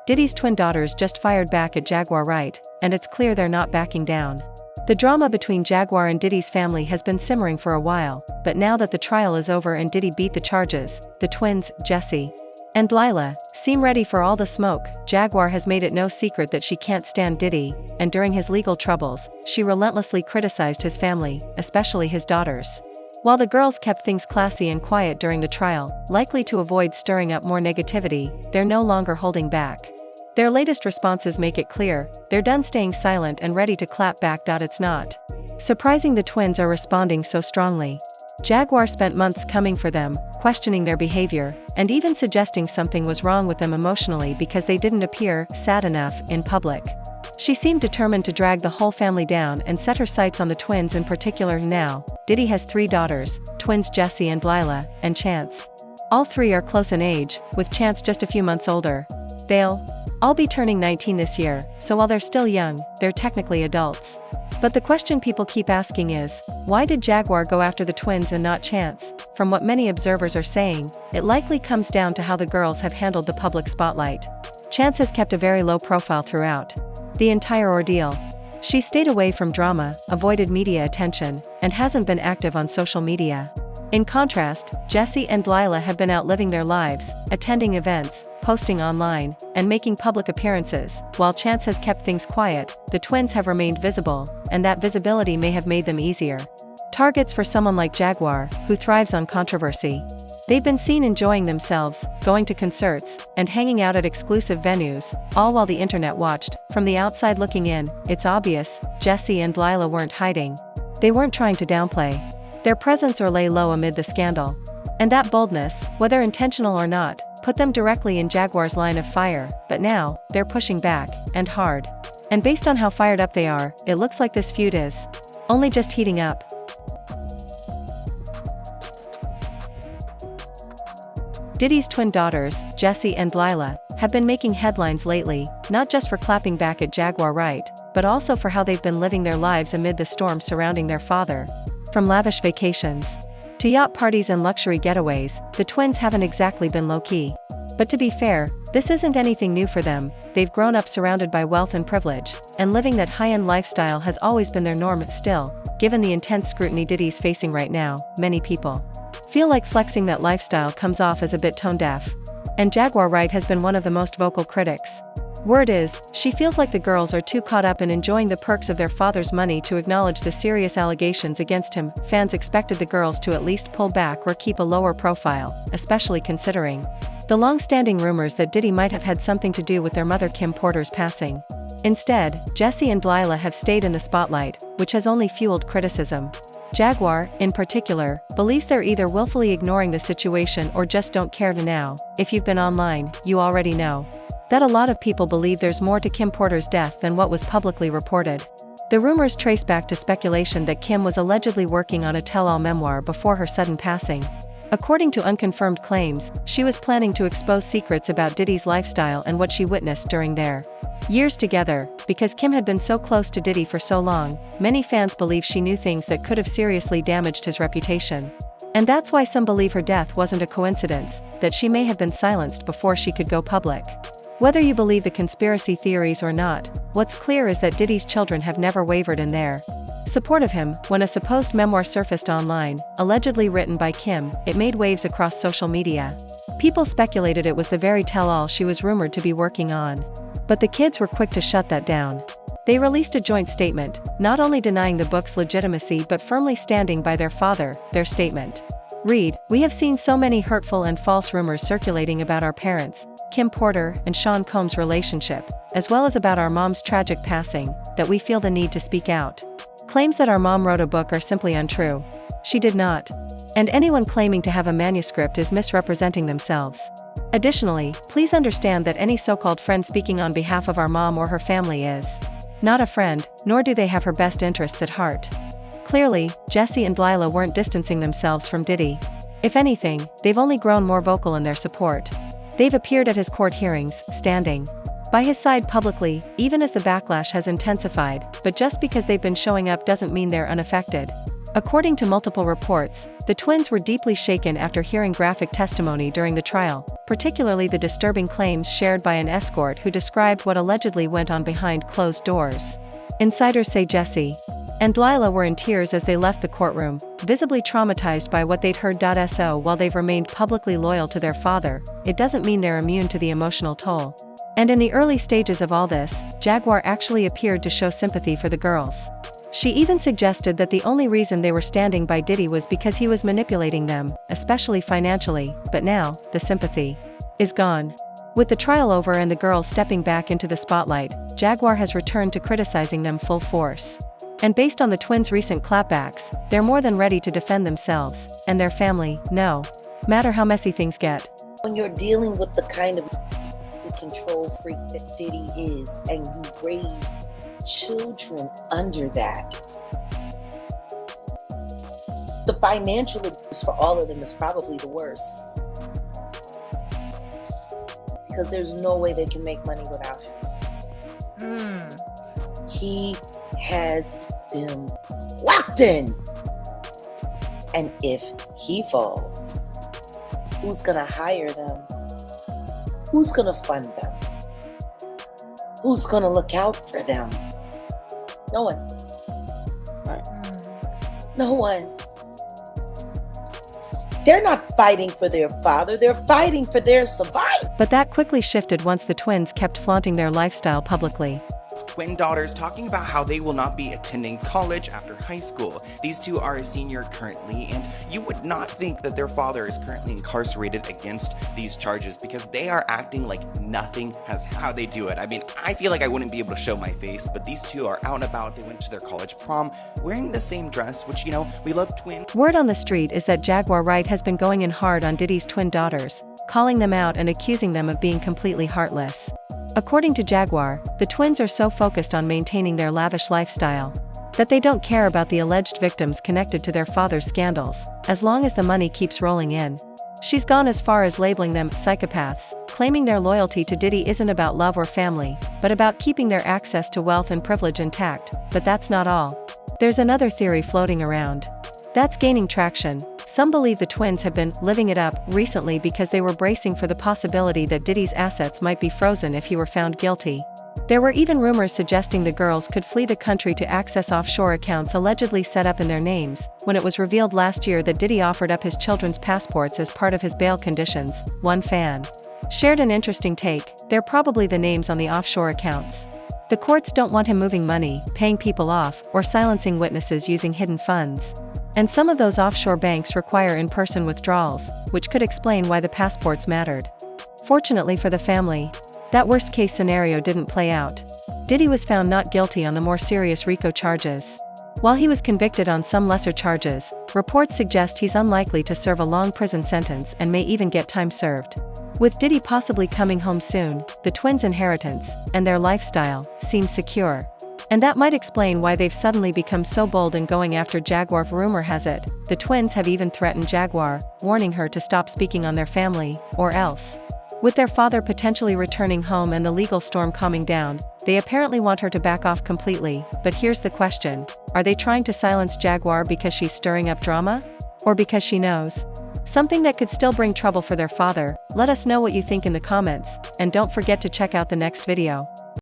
Diddy's twin daughters just fired back at Jaguar Wright, and it's clear they're not backing down. The drama between Jaguar and Diddy's family has been simmering for a while, but now that the trial is over and Diddy beat the charges, the twins, Jessie and Lila, seem ready for all the smoke. Jaguar has made it no secret that she can't stand Diddy, and during his legal troubles, she relentlessly criticized his family, especially his daughters. While the girls kept things classy and quiet during the trial, likely to avoid stirring up more negativity, they're no longer holding back. Their latest responses make it clear, they're done staying silent and ready to clap back. It's not surprising the twins are responding so strongly. Jaguar spent months coming for them, questioning their behavior, and even suggesting something was wrong with them emotionally because they didn't appear sad enough in public. She seemed determined to drag the whole family down and set her sights on the twins in particular. Now, Diddy has 3 daughters, twins Jessie and Lila, and Chance. All 3 are close in age, with Chance just a few months older. They'll all be turning 19 this year, so while they're still young, they're technically adults. But the question people keep asking is, why did Jaguar go after the twins and not Chance? From what many observers are saying, it likely comes down to how the girls have handled the public spotlight. Chance has kept a very low profile throughout the entire ordeal. She stayed away from drama, avoided media attention, and hasn't been active on social media. In contrast, Jessie and Lila have been out living their lives, attending events, posting online, and making public appearances. While Chance has kept things quiet, the twins have remained visible, and that visibility may have made them easier targets for someone like Jaguar, who thrives on controversy. They've been seen enjoying themselves, going to concerts, and hanging out at exclusive venues, all while the internet watched. From the outside looking in, it's obvious, Jessie and Lila weren't hiding. They weren't trying to downplay their presence or lay low amid the scandal. And that boldness, whether intentional or not, put them directly in Jaguar's line of fire. But now, they're pushing back, and hard. And based on how fired up they are, it looks like this feud is only just heating up. Diddy's twin daughters, Jessie and Lila, have been making headlines lately, not just for clapping back at Jaguar Wright, but also for how they've been living their lives amid the storm surrounding their father. From lavish vacations to yacht parties and luxury getaways, the twins haven't exactly been low-key. But to be fair, this isn't anything new for them. They've grown up surrounded by wealth and privilege, and living that high-end lifestyle has always been their norm. Still, given the intense scrutiny Diddy's facing right now, many people feel like flexing that lifestyle comes off as a bit tone-deaf. And Jaguar Wright has been one of the most vocal critics. Word is, she feels like the girls are too caught up in enjoying the perks of their father's money to acknowledge the serious allegations against him. Fans expected the girls to at least pull back or keep a lower profile, especially considering the long-standing rumors that Diddy might have had something to do with their mother Kim Porter's passing. Instead, Jessie and Lila have stayed in the spotlight, which has only fueled criticism. Jaguar, in particular, believes they're either willfully ignoring the situation or just don't care to now. If you've been online, you already know that a lot of people believe there's more to Kim Porter's death than what was publicly reported. The rumors trace back to speculation that Kim was allegedly working on a tell-all memoir before her sudden passing. According to unconfirmed claims, she was planning to expose secrets about Diddy's lifestyle and what she witnessed during their years together. Because Kim had been so close to Diddy for so long, many fans believe she knew things that could have seriously damaged his reputation. And that's why some believe her death wasn't a coincidence, that she may have been silenced before she could go public. Whether you believe the conspiracy theories or not, what's clear is that Diddy's children have never wavered in their support of him. When a supposed memoir surfaced online, allegedly written by Kim, it made waves across social media. People speculated it was the very tell-all she was rumored to be working on. But the kids were quick to shut that down. They released a joint statement, not only denying the book's legitimacy but firmly standing by their father. Their statement read, "We have seen so many hurtful and false rumors circulating about our parents, Kim Porter and Sean Combs' relationship, as well as about our mom's tragic passing, that we feel the need to speak out. Claims that our mom wrote a book are simply untrue. She did not. And anyone claiming to have a manuscript is misrepresenting themselves. Additionally, please understand that any so-called friend speaking on behalf of our mom or her family is not a friend, nor do they have her best interests at heart." Clearly, Jessie and Lila weren't distancing themselves from Diddy. If anything, they've only grown more vocal in their support. They've appeared at his court hearings, standing by his side publicly, even as the backlash has intensified. But just because they've been showing up doesn't mean they're unaffected. According to multiple reports, the twins were deeply shaken after hearing graphic testimony during the trial, particularly the disturbing claims shared by an escort who described what allegedly went on behind closed doors. Insiders say Jesse and Lila were in tears as they left the courtroom, visibly traumatized by what they'd heard. So while they've remained publicly loyal to their father, it doesn't mean they're immune to the emotional toll. And in the early stages of all this, Jaguar actually appeared to show sympathy for the girls. She even suggested that the only reason they were standing by Diddy was because he was manipulating them, especially financially, but now, the sympathy is gone. With the trial over and the girls stepping back into the spotlight, Jaguar has returned to criticizing them full force. And based on the twins' recent clapbacks, they're more than ready to defend themselves, and their family, no matter how messy things get. When you're dealing with the kind of control freak that Diddy is, and you raise children under that, the financial abuse for all of them is probably the worst. Because there's no way they can make money without him. He has them locked in. And if he falls, who's gonna hire them? Who's gonna fund them? Who's gonna look out for them? No one. No one. They're not fighting for their father, they're fighting for their survival. But that quickly shifted once the twins kept flaunting their lifestyle publicly. Twin daughters talking about how they will not be attending college after high school. These two are a senior currently, and you would not think that their father is currently incarcerated against these charges because they are acting like nothing has how they do it. I mean, I feel like I wouldn't be able to show my face, but these two are out and about. They went to their college prom wearing the same dress, which, you know, we love twins. Word on the street is that Jaguar Wright has been going in hard on Diddy's twin daughters, calling them out and accusing them of being completely heartless. According to Jaguar, the twins are so focused on maintaining their lavish lifestyle that they don't care about the alleged victims connected to their father's scandals, as long as the money keeps rolling in. She's gone as far as labeling them psychopaths, claiming their loyalty to Diddy isn't about love or family, but about keeping their access to wealth and privilege intact. But that's not all. There's another theory floating around that's gaining traction. Some believe the twins have been living it up recently because they were bracing for the possibility that Diddy's assets might be frozen if he were found guilty. There were even rumors suggesting the girls could flee the country to access offshore accounts allegedly set up in their names. When it was revealed last year that Diddy offered up his children's passports as part of his bail conditions, one fan shared an interesting take: they're probably the names on the offshore accounts. The courts don't want him moving money, paying people off, or silencing witnesses using hidden funds. And some of those offshore banks require in-person withdrawals, which could explain why the passports mattered. Fortunately for the family, that worst-case scenario didn't play out. Diddy was found not guilty on the more serious RICO charges. While he was convicted on some lesser charges, reports suggest he's unlikely to serve a long prison sentence and may even get time served. With Diddy possibly coming home soon, the twins' inheritance and their lifestyle seem secure. And that might explain why they've suddenly become so bold in going after Jaguar. Rumor has it, the twins have even threatened Jaguar, warning her to stop speaking on their family, or else. With their father potentially returning home and the legal storm calming down, they apparently want her to back off completely. But here's the question: are they trying to silence Jaguar because she's stirring up drama? Or because she knows something that could still bring trouble for their father? Let us know what you think in the comments, and don't forget to check out the next video.